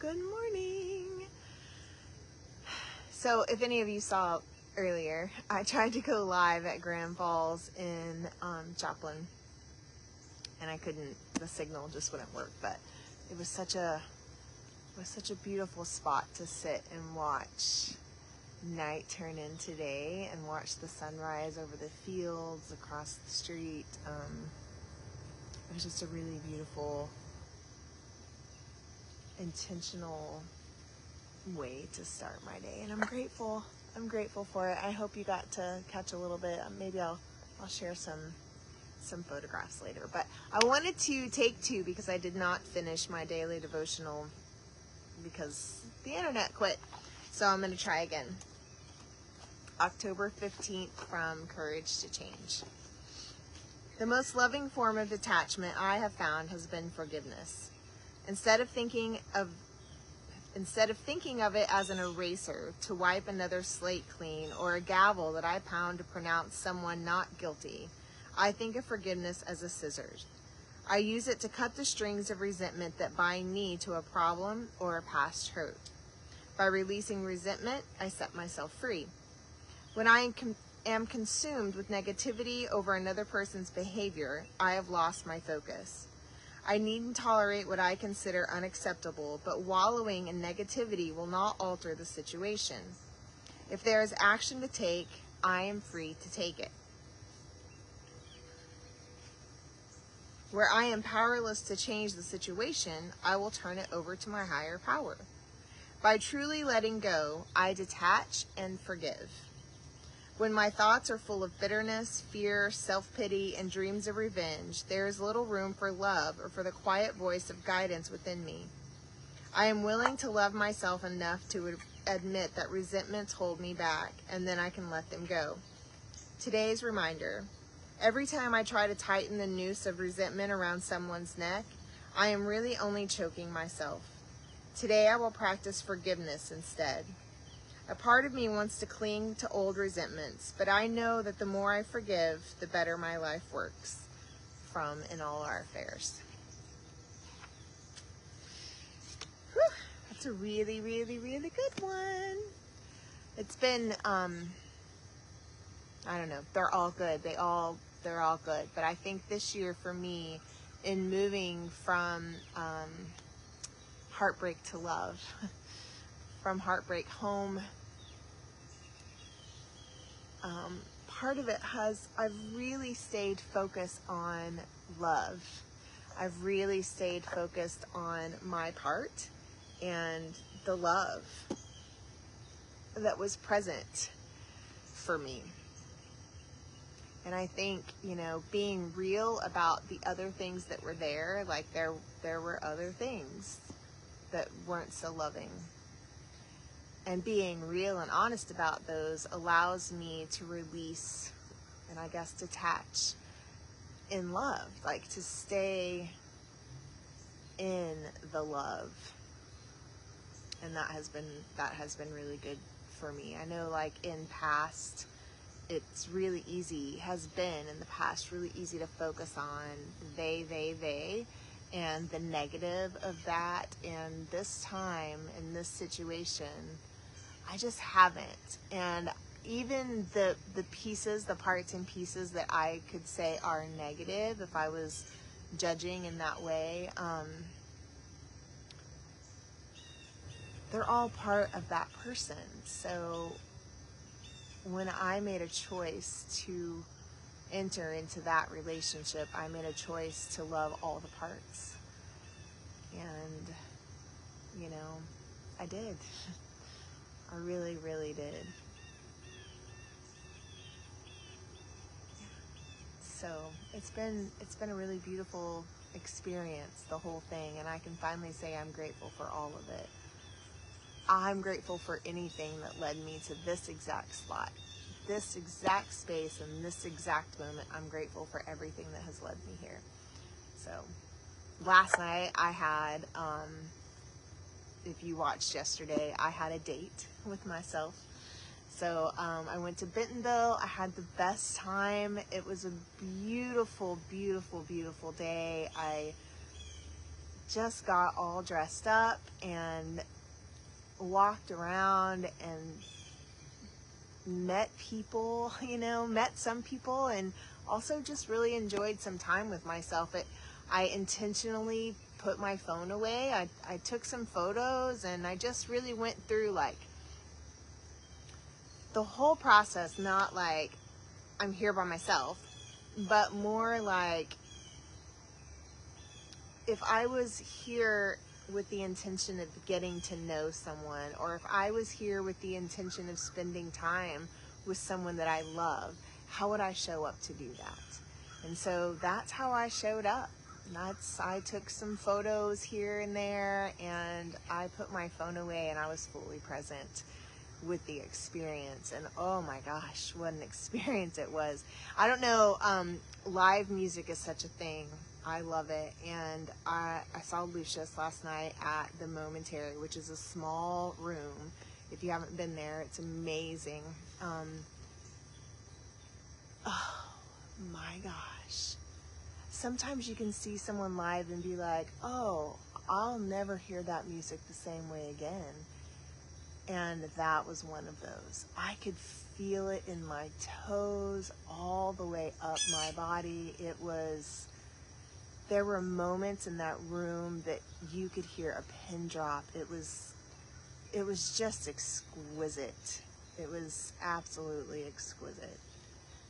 Good morning. So if any of you saw earlier, I tried to go live at Grand Falls in Joplin, and I couldn't. The signal just wouldn't work. But it was such a beautiful spot to sit and watch night turn into day and watch the sunrise over the fields across the street. It was just a really beautiful, intentional way to start my day, and I'm grateful for it. I hope you got to catch a little bit. Maybe I'll share some photographs later, but I wanted to take two because I did not finish my daily devotional because the internet quit, so I'm going to try again. October 15th from Courage to Change. The most loving form of detachment I have found has been forgiveness. Instead of thinking of it as an eraser to wipe another slate clean or a gavel that I pound to pronounce someone not guilty, I think of forgiveness as a scissors. I use it to cut the strings of resentment that bind me to a problem or a past hurt. By releasing resentment, I set myself free. When I am consumed with negativity over another person's behavior, I have lost my focus. I needn't tolerate what I consider unacceptable, but wallowing in negativity will not alter the situation. If there is action to take, I am free to take it. Where I am powerless to change the situation, I will turn it over to my higher power. By truly letting go, I detach and forgive. When my thoughts are full of bitterness, fear, self-pity, and dreams of revenge, there is little room for love or for the quiet voice of guidance within me. I am willing to love myself enough to admit that resentments hold me back, and then I can let them go. Today's reminder: every time I try to tighten the noose of resentment around someone's neck, I am really only choking myself. Today I will practice forgiveness instead. A part of me wants to cling to old resentments, but I know that the more I forgive, the better my life works. From In All Our Affairs. Whew, that's a really, really, really good one. It's been, I don't know, they're all good. They're all good. But I think this year for me, in moving from heartbreak to love, from heartbreak home, part of it I've really stayed focused on love. I've really stayed focused on my part and the love that was present for me. And I think, being real about the other things that were there, like there were other things that weren't so loving. And being real and honest about those allows me to release and I guess detach in love, like to stay in the love. And that has been really good for me. I know, like in past, it's really easy, has been in the past really easy to focus on they, and the negative of that. And this time in this situation, I just haven't. And even the parts and pieces that I could say are negative, if I was judging in that way, they're all part of that person. So when I made a choice to enter into that relationship, I made a choice to love all the parts. And, I did. I really, really did. So it's been a really beautiful experience, the whole thing, and I can finally say I'm grateful for all of it. I'm grateful for anything that led me to this exact spot, this exact space, and this exact moment. I'm grateful for everything that has led me here. So last night I had, if you watched yesterday, I had a date with myself. So I went to Bentonville. I had the best time. It was a beautiful, beautiful, beautiful day. I just got all dressed up and walked around and met people, met some people, and also just really enjoyed some time with myself. I intentionally put my phone away. I took some photos, and I just really went through like the whole process, not like I'm here by myself, but more like if I was here with the intention of getting to know someone, or if I was here with the intention of spending time with someone that I love, how would I show up to do that? And so that's how I showed up. I took some photos here and there, and I put my phone away, and I was fully present with the experience. And oh my gosh, what an experience it was. I don't know, live music is such a thing. I love it. And I saw Lucius last night at the Momentary, which is a small room. If you haven't been there, it's amazing. Oh my gosh. Sometimes you can see someone live and be like, oh, I'll never hear that music the same way again. And that was one of those. I could feel it in my toes all the way up my body. There were moments in that room that you could hear a pin drop. It was just exquisite. It was absolutely exquisite.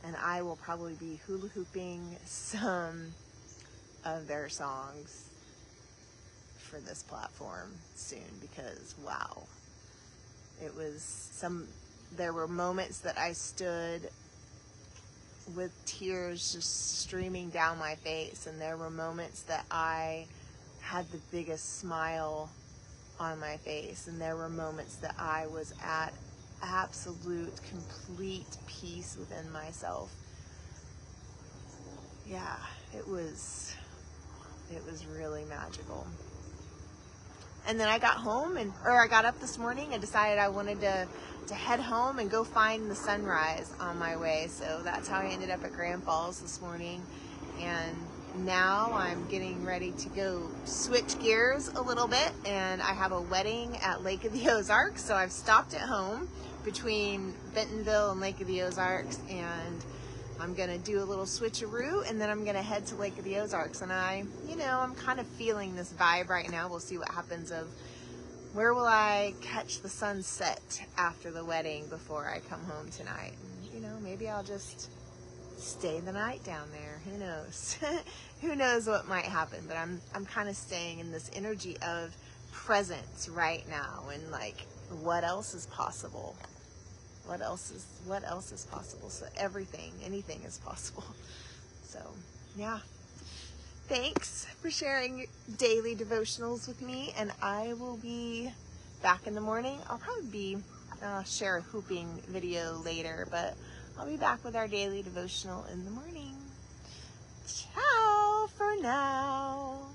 And I will probably be hula hooping some of their songs for this platform soon, because wow. There were moments that I stood with tears just streaming down my face, and there were moments that I had the biggest smile on my face, and there were moments that I was at absolute, complete peace within myself. Yeah, it was really magical. And then I got home, I got up this morning and decided I wanted to head home and go find the sunrise on my way. So that's how I ended up at Grand Falls this morning. And now I'm getting ready to go switch gears a little bit, and I have a wedding at Lake of the Ozarks. So I've stopped at home between Bentonville and Lake of the Ozarks, and I'm going to do a little switcheroo, and then I'm going to head to Lake of the Ozarks. And I'm kind of feeling this vibe right now. We'll see what happens of where will I catch the sunset after the wedding before I come home tonight. And, maybe I'll just stay the night down there. Who knows? Who knows what might happen, but I'm kind of staying in this energy of presence right now, and like, what else is possible? What else is possible? So anything is possible. So, yeah. Thanks for sharing daily devotionals with me, and I will be back in the morning. I'll probably share a hooping video later, but I'll be back with our daily devotional in the morning. Ciao for now.